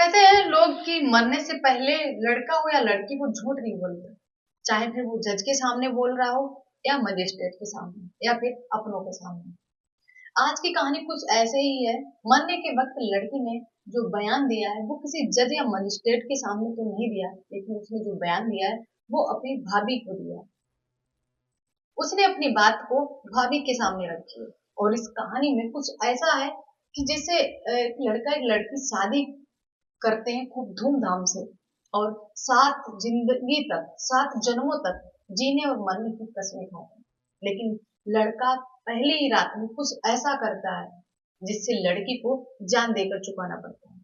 कहते हैं लोग कि मरने से पहले लड़का हो या लड़की को झूठ नहीं बोलते, चाहे फिर वो जज के सामने बोल रहा हो या मजिस्ट्रेट के सामने या फिर अपनों के सामने। आज की कहानी कुछ ऐसे ही है। मरने के वक्त लड़की ने जो बयान दिया है वो किसी जज या मजिस्ट्रेट के सामने तो नहीं दिया, लेकिन उसने जो बयान दिया है वो अपनी भाभी को दिया। उसने अपनी बात को भाभी के सामने रखी है। और इस कहानी में कुछ ऐसा है कि जैसे एक लड़का एक लड़की शादी करते हैं खूब धूमधाम से, और सात जिंदगी तक, सात जन्मों तक जीने और मरने की कसमें खाते हैं। लेकिन लड़का पहले ही रात में कुछ ऐसा करता है जिससे लड़की को जान देकर चुकाना पड़ता है।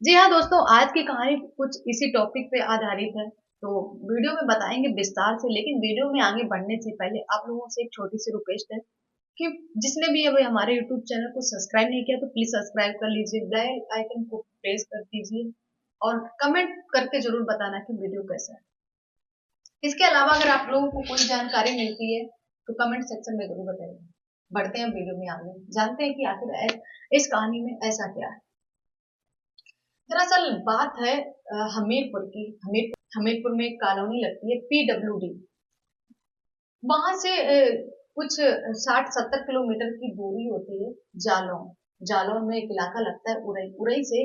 जी हाँ दोस्तों, आज की कहानी कुछ इसी टॉपिक पे आधारित है, तो वीडियो में बताएंगे विस्तार से। लेकिन वीडियो में आगे बढ़ने से पहले आप लोगों से एक छोटी सी रिक्वेस्ट है कि जिसने भी अभी हमारे यूट्यूब चैनल को सब्सक्राइब नहीं किया तो प्लीज सब्सक्राइब कर लीजिए, बेल आइकन को प्रेस कर दीजिए और कमेंट करके जरूर बताना कि वीडियो कैसा है। इसके अलावा अगर आप लोगों को कोई जानकारी मिलती है तो कमेंट सेक्शन में जरूर बताइए। बढ़ते हैं वीडियो में आगे, जानते हैं कि आखिर इस कहानी में ऐसा क्या है। दरअसल बात है हमीरपुर की। हमीरपुर में एक कॉलोनी लगती है PWD। वहां से कुछ 60-70 किलोमीटर की दूरी होती है जालौन। जालौन में एक इलाका लगता है उरई। उरई से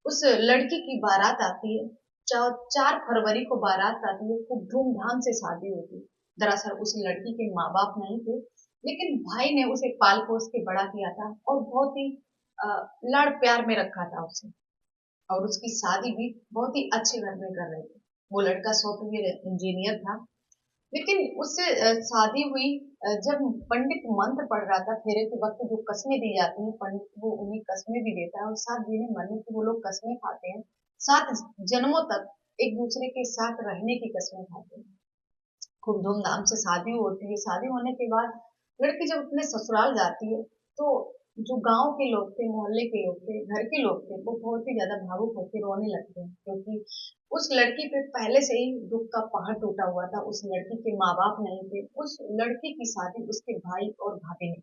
उस लड़की की बारात आती है। 4 फरवरी को बारात आती है, खूब धूमधाम से शादी होती है। दरअसल उस लड़की के माँ बाप नहीं थे, लेकिन भाई ने उसे पाल पोस के बड़ा किया था और बहुत ही अ, लाड़ प्यार में रखा था उसे। और उसकी शादी भी बहुत ही अच्छे घर में कर रहे थे। वो लड़का सॉफ्टवेयर इंजीनियर था। लेकिन उससे शादी हुई जब पंडित मंत्र पढ़ रहा था। फेरे के वक्त जो कस्में दी जाती हैं, पंडित वो उन्हें कस्में भी देता है और 7 जीने मरने की वो लोग कस्में खाते हैं। 7 जन्मों तक एक दूसरे के साथ रहने की कस्में खाते हैं। खूब धूमधाम से शादी होती है। शादी होने के बाद लड़की जब अपने ससुराल जाती है तो जो गांव के लोग थे, मोहल्ले के लोग थे, घर के लोग थे, वो बहुत ही ज्यादा भावुक होकर रोने लगते हैं, क्योंकि उस लड़की पे पहले से ही दुख का पहाड़ टूटा हुआ था। उस लड़की के माँ बाप नहीं थे। उस लड़की की शादी उसके भाई और भाभी ने।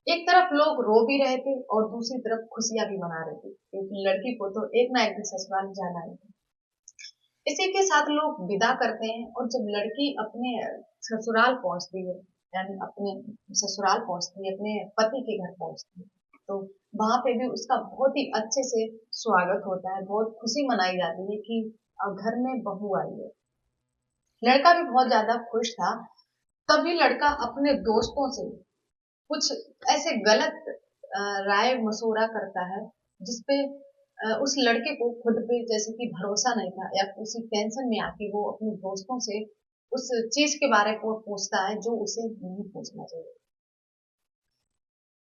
एक तरफ लोग रो भी रहे थे और दूसरी तरफ खुशियां भी मना रहे थे, क्योंकि लड़की को तो एक ना एक दिन ससुराल जाना है। इसी के साथ लोग विदा करते हैं और जब लड़की अपने ससुराल पहुंचती है, यानी अपने ससुराल पहुंचती है, अपने पति के घर पहुंचती है, तो वहां पे भी उसका बहुत ही अच्छे से स्वागत होता है। बहुत खुशी मनाई जाती है कि घर में बहू आई है। लड़का भी बहुत ज्यादा खुश था। तभी लड़का अपने दोस्तों से कुछ ऐसे गलत राय मशवरा करता है जिसपे उस लड़के को खुद पे जैसे कि भरोसा नहीं था, या उसी टेंशन में आके वो अपने दोस्तों से उस चीज के बारे में पूछता है जो उसे नहीं पूछना चाहिए।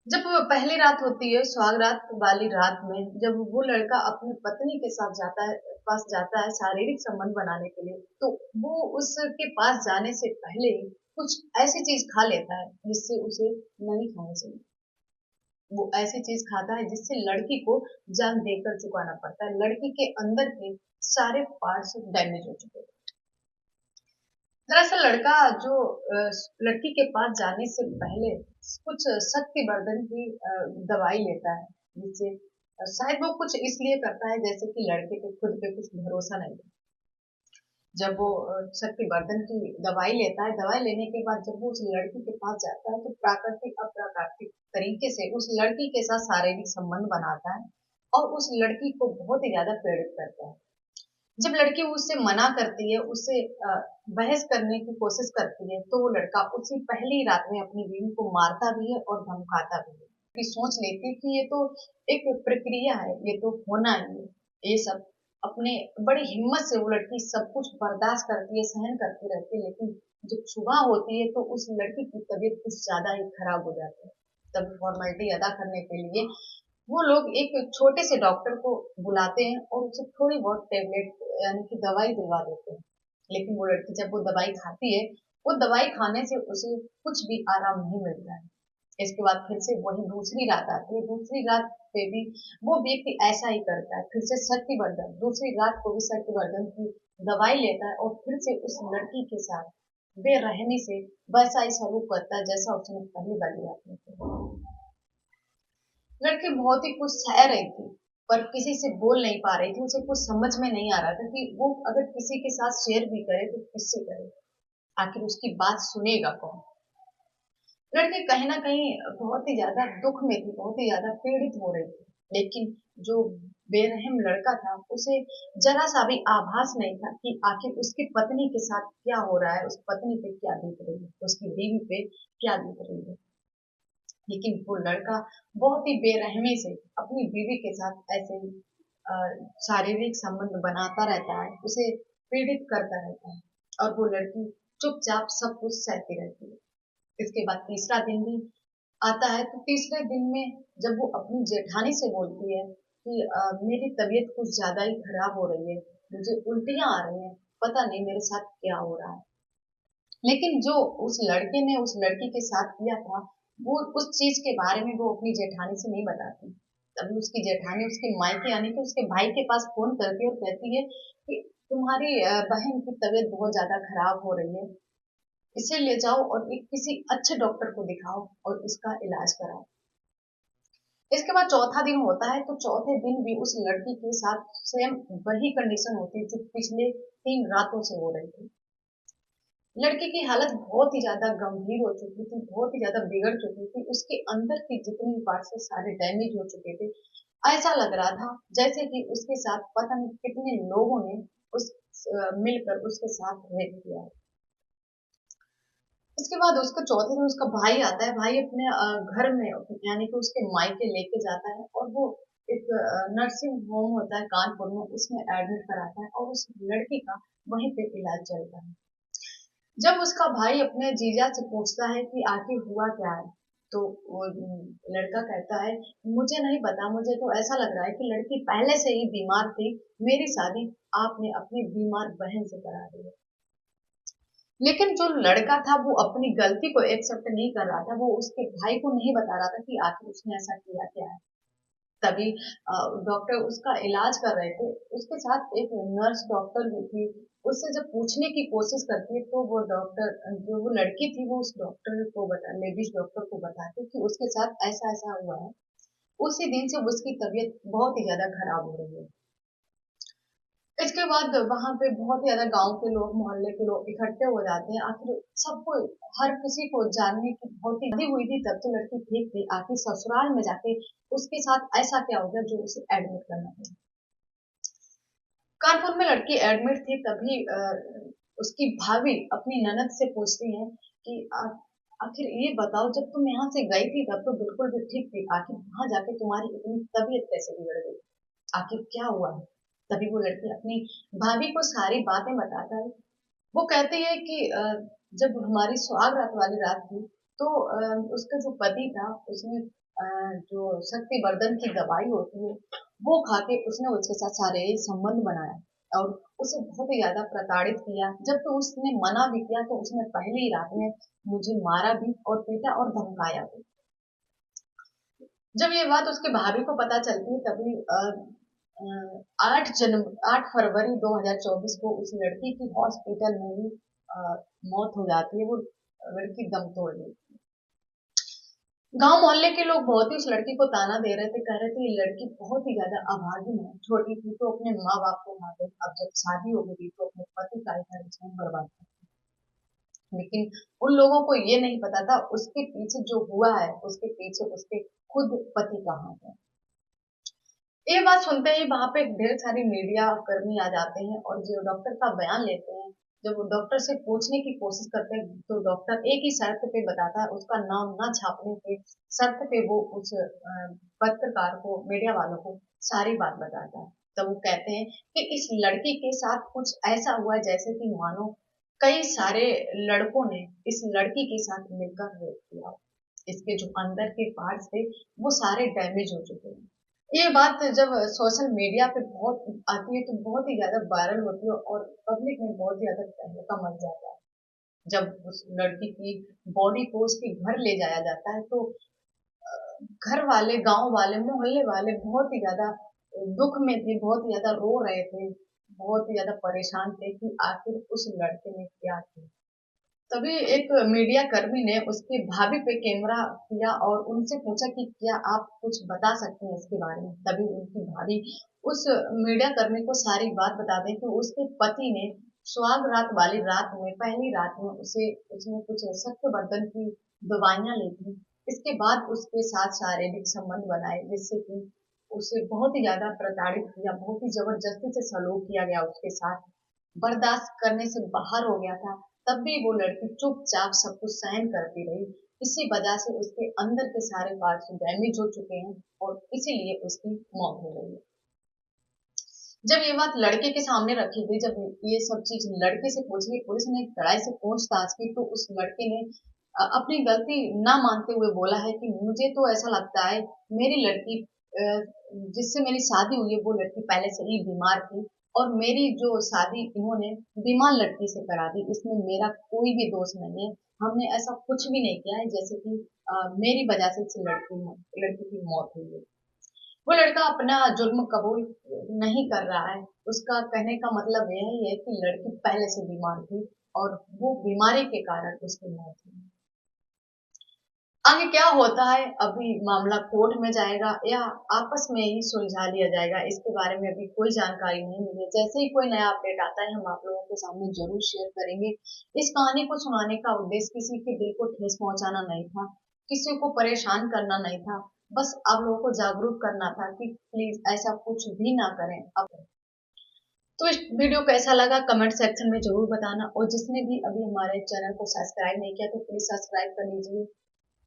जब वो पहली रात होती है, सुहाग रात वाली रात में, जब वो लड़का अपनी पत्नी के साथ पास जाता है शारीरिक संबंध बनाने के लिए, तो वो उसके पास जाने से पहले कुछ ऐसी चीज खा लेता है जिससे उसे नहीं खानी चाहिए। वो ऐसी चीज खाता है जिससे लड़की को जान देकर चुकाना पड़ता है। लड़की के अंदर के सारे पार्ट्स डैमेज हो चुके हैं। दरअसल लड़का जो लड़की के पास जाने से पहले कुछ शक्तिवर्धन की दवाई लेता है, जिससे शायद वो कुछ इसलिए करता है जैसे कि लड़के को खुद पे कुछ भरोसा नहीं है। जब वो शक्तिवर्धन की दवाई लेता है, दवाई लेने के बाद जब वो उस लड़की के पास जाता है तो प्राकृतिक अप्राकृतिक तरीके से उस लड़की के साथ शारीरिक संबंध बनाता है और उस लड़की को बहुत ही ज्यादा पीड़ित करता है। जब लड़की उससे मना करती है, उससे बहस करने की कोशिश करती है, तो वो लड़का उसी पहली रात में अपनी बीवी को मारता भी है और धमकाता भी है। कि सोच लेती है कि ये तो एक प्रक्रिया है, ये तो होना ही है, ये सब अपने बड़ी हिम्मत से वो लड़की सब कुछ बर्दाश्त करती है, सहन करती रहती है। लेकिन जब सुबह होती है तो उस लड़की की तबीयत कुछ ज्यादा ही खराब हो जाती है। तब फॉर्मेलिटी अदा करने के लिए वो लोग एक छोटे से डॉक्टर को बुलाते हैं और उसे थोड़ी बहुत टेबलेट यानी कि दवाई दिलवा देते हैं। लेकिन वो लड़की जब वो दवाई खाती है, वो दवाई खाने से उसे कुछ भी आराम नहीं मिलता है। इसके बाद फिर से वही दूसरी रात आती है। दूसरी रात पे भी वो व्यक्ति ऐसा ही करता है। फिर से शक्तिवर्धन, दूसरी रात को भी शक्तिवर्धन की दवाई लेता है और फिर से उस लड़की के साथ बेरहमी से वैसा ही सलूक करता है जैसा उसने पहली बार रात में किया। लड़की बहुत ही कुछ सह रही थी, पर किसी से बोल नहीं पा रही थी, उसे कुछ समझ में नहीं आ रहा था कि वो अगर किसी के साथ शेयर भी करे तो किससे करे, आखिर उसकी बात सुनेगा कौन। लड़की कहीं ना कहीं बहुत ही ज्यादा दुख में थी, बहुत ही ज्यादा पीड़ित हो रही थी, लेकिन जो बेरहम लड़का था उसे जरा सा भी आभास नहीं था कि आखिर उसकी पत्नी के साथ क्या हो रहा है, उस पत्नी पे क्या बीत रही है, उसकी बीवी पे क्या बीत रही है। लेकिन वो लड़का बहुत ही बेरहमी से अपनी बीवी के साथ ऐसे ही अ, शारीरिक संबंध बनाता रहता है, उसे पीड़ित करता रहता है, और वो लड़की चुपचाप सब कुछ सहती रहती है। इसके बाद तीसरा दिन भी आता है, तो तीसरे दिन में जब वो अपनी जेठानी से बोलती है कि मेरी तबीयत कुछ ज्यादा ही खराब हो रही है, मुझे उल्टियां आ रही हैं, पता नहीं मेरे साथ क्या हो रहा है। लेकिन जो उस लड़के ने उस लड़की के साथ किया था, वो उस चीज के बारे में वो अपनी जेठानी से नहीं बताती। तभी उसकी जेठानी उसके मायके यानी कि उसके भाई के पास फोन करती है और कहती है कि तुम्हारी बहन की तबीयत बहुत ज्यादा खराब हो रही है, इसे ले जाओ और एक किसी अच्छे डॉक्टर को दिखाओ और इसका इलाज कराओ। इसके बाद चौथा दिन होता है, तो चौथे दिन भी उस लड़की के साथ सेम वही कंडीशन होती है जो पिछले 3 रातों से हो रही थी। लड़की की हालत बहुत ही ज्यादा गंभीर हो चुकी थी, बहुत ही ज्यादा बिगड़ चुकी थी, उसके अंदर की जितनी भी पार्ट्स है सारे डैमेज हो चुके थे। ऐसा लग रहा था जैसे कि उसके साथ पता नहीं कितने लोगों ने उस मिलकर उसके साथ रेप किया है। इसके बाद उसका चौथे दिन उसका भाई आता है, भाई अपने घर में यानी कि उसके मायके लेके जाता है, और वो एक नर्सिंग होम होता है कानपुर में, उसमें एडमिट कराता है और उस लड़की का वहीं पे इलाज चलता है। जब उसका भाई अपने जीजा से पूछता है कि आखिर हुआ क्या है, तो वो लड़का कहता है मुझे नहीं पता, मुझे तो ऐसा लग रहा है कि लड़की पहले से ही बीमार थी, मेरी शादी आपने अपनी बीमार बहन से करा दी है। लेकिन जो लड़का था वो अपनी गलती को एक्सेप्ट नहीं कर रहा था, वो उसके भाई को नहीं बता रहा था कि आखिर उसने ऐसा किया क्या है। तभी डॉक्टर उसका इलाज कर रहे थे, उसके साथ एक नर्स डॉक्टर भी थी। उससे जब पूछने की कोशिश करती है तो वो डॉक्टर जो वो लड़की थी वो उस डॉक्टर को बता लेडीज डॉक्टर को बताती है कि उसके साथ ऐसा ऐसा हुआ है। उसी दिन से उसकी तबीयत बहुत ही ज्यादा खराब हो रही है। इसके बाद वहां पे बहुत ज्यादा गांव के लोग, मोहल्ले के लोग इकट्ठे हो जाते हैं। आखिर सबको, हर किसी को जानने की बहुत ही शादी हुई थी तब तो लड़की ठीक थी, आखिर ससुराल में जाके उसके साथ ऐसा क्या हो गया जो उसे एडमिट करना पड़ा। कानपुर में लड़की एडमिट थी, तभी उसकी भाभी अपनी ननद से पूछती है कि आखिर ये बताओ, जब तुम यहाँ से गई थी तब तो बिल्कुल भी ठीक थी, आखिर वहां जाके तुम्हारी इतनी तबीयत कैसे बिगड़ गई, आखिर क्या हुआ है। तभी वो लड़की अपनी भाभी को सारी बातें बताता है। वो कहती है कि जब हमारी सुहागरात वाली रात थी, तो उसका जो पति था उसने जो शक्तिवर्धन की दवाई होती है वो खा के उसने उसके साथ शारीरिक संबंध बनाया और उसे बहुत ही ज्यादा प्रताड़ित किया। जब तो उसने मना भी किया तो उसने पहली ही रात में मुझे मारा भी और पीटा और धमकाया भी। जब ये बात उसके भाभी को पता चलती है तभी 8 फरवरी 2024 को उस लड़की की हॉस्पिटल में ही मौत हो जाती है। वो लड़की दम तोड़ लेती है। गांव मोहल्ले के लोग बहुत ही उस लड़की को ताना दे रहे थे, कह रहे थे ये लड़की बहुत ही ज्यादा अभागी है, छोटी थी तो अपने माँ बाप को मार गई, अब जब शादी हो गई तो अपने पति का घर इसमें बर्बाद कर दिया। लेकिन उन लोगों को ये नहीं पता था उसके पीछे जो हुआ है, उसके पीछे उसके खुद पति का हाथ है। ये बात सुनते ही वहां पे ढेर सारी मीडिया कर्मी आ जाते हैं और जो डॉक्टर का बयान लेते हैं। जब वो डॉक्टर से पूछने की कोशिश करते हैं तो डॉक्टर एक ही शर्त पे बताता है, उसका नाम ना छापने के शर्त पे वो उस पत्रकार को, मीडिया वालों को सारी बात बताता है। तब वो कहते हैं कि इस लड़की के साथ कुछ ऐसा हुआ जैसे कि मानो कई सारे लड़कों ने इस लड़की के साथ मिलकर रेप किया हो। इसके जो अंदर के पार्ट्स थे वो सारे डैमेज हो चुके हैं। ये बात जब सोशल मीडिया पे बहुत आती है तो बहुत ही ज्यादा वायरल होती है और पब्लिक में बहुत ज्यादा तहलका मच जाता है। जब उस लड़की की बॉडी को उसके घर ले जाया जाता है तो घर वाले, गांव वाले, मोहल्ले वाले बहुत ही ज्यादा दुख में थे, बहुत ही ज्यादा रो रहे थे, बहुत ही ज्यादा परेशान थे कि आखिर उस लड़के ने क्या किया। तभी एक मीडिया कर्मी ने उसकी भाभी पे कैमरा किया और उनसे पूछा कि क्या आप कुछ बता सकते हैं इसके बारे में। तभी उनकी भाभी उस मीडिया कर्मी को सारी बात बता दी कि उसके पति ने सुहाग रात वाली रात में, पहली रात में उसने कुछ शक्तिवर्धन की दवाइयां ली थी। इसके बाद उसके साथ शारीरिक संबंध बनाए, जिससे कि उसे बहुत ही ज्यादा प्रताड़ित किया, बहुत ही जबरदस्ती से सलूक किया गया उसके साथ, बर्दाश्त करने से बाहर हो गया था। तब भी वो लड़की चुपचाप सब कुछ सहन करती रही। इसी वजह से उसके अंदर के सारे पार्ट्स डैमेज हो चुके हैं और इसीलिए उसकी मौत हो गई है। जब ये बात लड़के के सामने रखी गई, जब ये सब चीज लड़के से पूछी गई, पुलिस ने कड़ाई से पूछताछ की, तो उस लड़के ने अपनी गलती ना मानते हुए बोला है कि मुझे तो ऐसा लगता है, मेरी लड़की जिससे मेरी शादी हुई है वो लड़की पहले से ही बीमार थी और मेरी जो शादी इन्होंने बीमार लड़की से करा दी, इसमें मेरा कोई भी दोष नहीं है। हमने ऐसा कुछ भी नहीं किया है जैसे कि मेरी वजह से इस लड़की की मौत हुई है। वो लड़का अपना जुर्म कबूल नहीं कर रहा है। उसका कहने का मतलब यही है कि लड़की पहले से बीमार थी और वो बीमारी के कारण उसकी मौत हुई। आगे क्या होता है, अभी मामला कोर्ट में जाएगा या आपस में ही सुलझा लिया जाएगा, इसके बारे में अभी कोई जानकारी नहीं मिली है। जैसे ही कोई नया अपडेट आता है हम आप लोगों के सामने जरूर शेयर करेंगे। इस कहानी को सुनाने का उद्देश्य किसी के दिल को ठेस पहुंचाना नहीं था, किसी को परेशान करना नहीं था, बस आप लोगों को जागरूक करना था कि प्लीज ऐसा कुछ भी ना करें। अब तो इस वीडियो कैसा लगा कमेंट सेक्शन में जरूर बताना, और जिसने भी अभी हमारे चैनल को सब्सक्राइब नहीं किया तो प्लीज सब्सक्राइब कर लीजिए।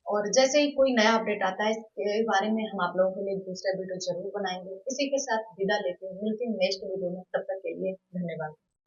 और जैसे ही कोई नया अपडेट आता है इसके बारे में हम आप लोगों के लिए दूसरा वीडियो जरूर बनाएंगे। इसी के साथ विदा लेते हैं, मिलते हैं नेक्स्ट वीडियो में, तब तक के लिए धन्यवाद।